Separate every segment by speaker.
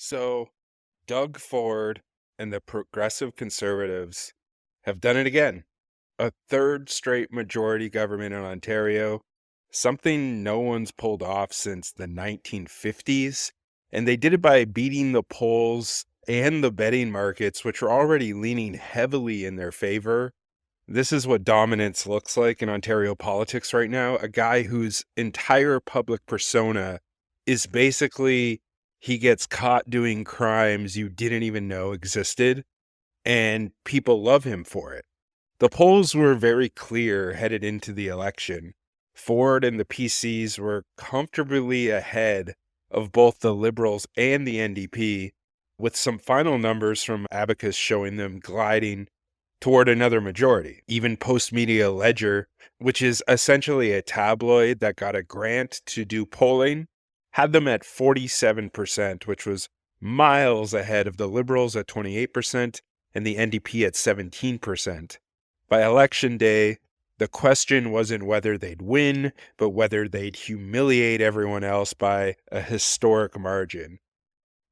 Speaker 1: So, Doug Ford and the Progressive Conservatives have done it again. A third straight majority government in Ontario, something no one's pulled off since the 1950s. And they did it by beating the polls and the betting markets, which were already leaning heavily in their favor. This is what dominance looks like in Ontario politics right now. A guy whose entire public persona is basically he gets caught doing crimes you didn't even know existed, and people love him for it. The polls were very clear headed into the election. Ford and the PCs were comfortably ahead of both the Liberals and the NDP, with some final numbers from Abacus showing them gliding toward another majority. Even Post Media Ledger, which is essentially a tabloid that got a grant to do polling, had them at 47%, which was miles ahead of the Liberals at 28% and the NDP at 17%. By election day, the question wasn't whether they'd win, but whether they'd humiliate everyone else by a historic margin,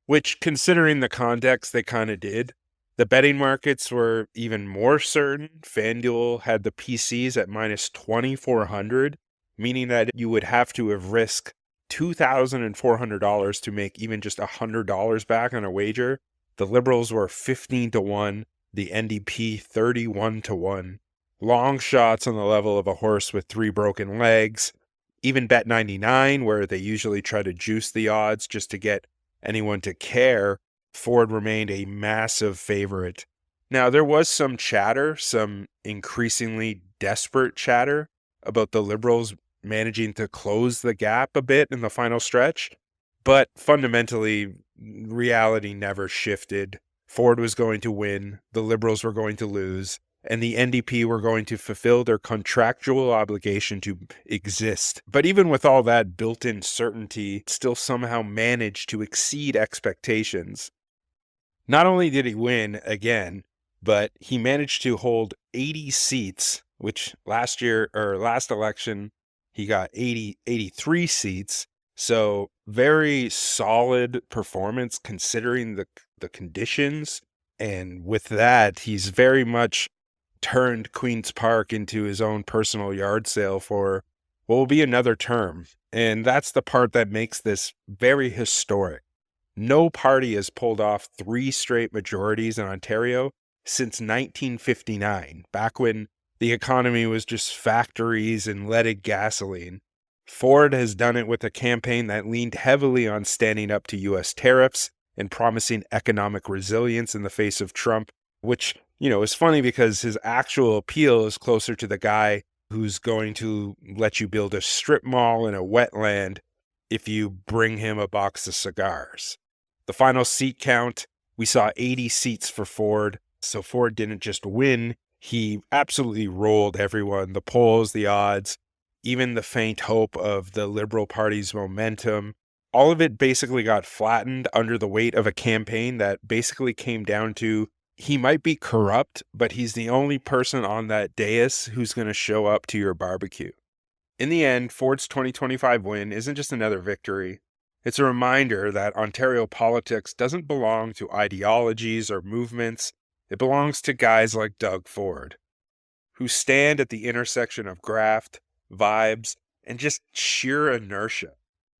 Speaker 1: which, considering the context, they kind of did. The betting markets were even more certain. FanDuel had the PCs at minus 2,400, meaning that you would have to have risked $2,400 to make even just $100 back on a wager. The Liberals were 15 to 1, the NDP 31 to 1. Long shots on the level of a horse with 3 broken legs. Even Bet99, where they usually try to juice the odds just to get anyone to care, Ford remained a massive favorite. Now, there was some chatter, some increasingly desperate chatter about the Liberals managing to close the gap a bit in the final stretch, but fundamentally, reality never shifted. Ford was going to win, the Liberals were going to lose, and the NDP were going to fulfill their contractual obligation to exist. But even with all that built-in certainty, it still somehow managed to exceed expectations. Not only did he win again, but he managed to hold 80 seats, which last election, he got 83 seats. So very solid performance considering the conditions. And with that, he's very much turned Queen's Park into his own personal yard sale for what will be another term. And that's the part that makes this very historic. No party has pulled off 3 straight majorities in Ontario since 1959, back when the economy was just factories and leaded gasoline. Ford has done it with a campaign that leaned heavily on standing up to U.S. tariffs and promising economic resilience in the face of Trump, which, is funny because his actual appeal is closer to the guy who's going to let you build a strip mall in a wetland if you bring him a box of cigars. The final seat count, we saw 80 seats for Ford. So Ford didn't just win, he absolutely rolled everyone. The polls, the odds, even the faint hope of the Liberal Party's momentum. All of it basically got flattened under the weight of a campaign that basically came down to he might be corrupt, but he's the only person on that dais who's going to show up to your barbecue. In the end, Ford's 2025 win isn't just another victory. It's a reminder that Ontario politics doesn't belong to ideologies or movements. It belongs to guys like Doug Ford, who stand at the intersection of graft, vibes, and just sheer inertia.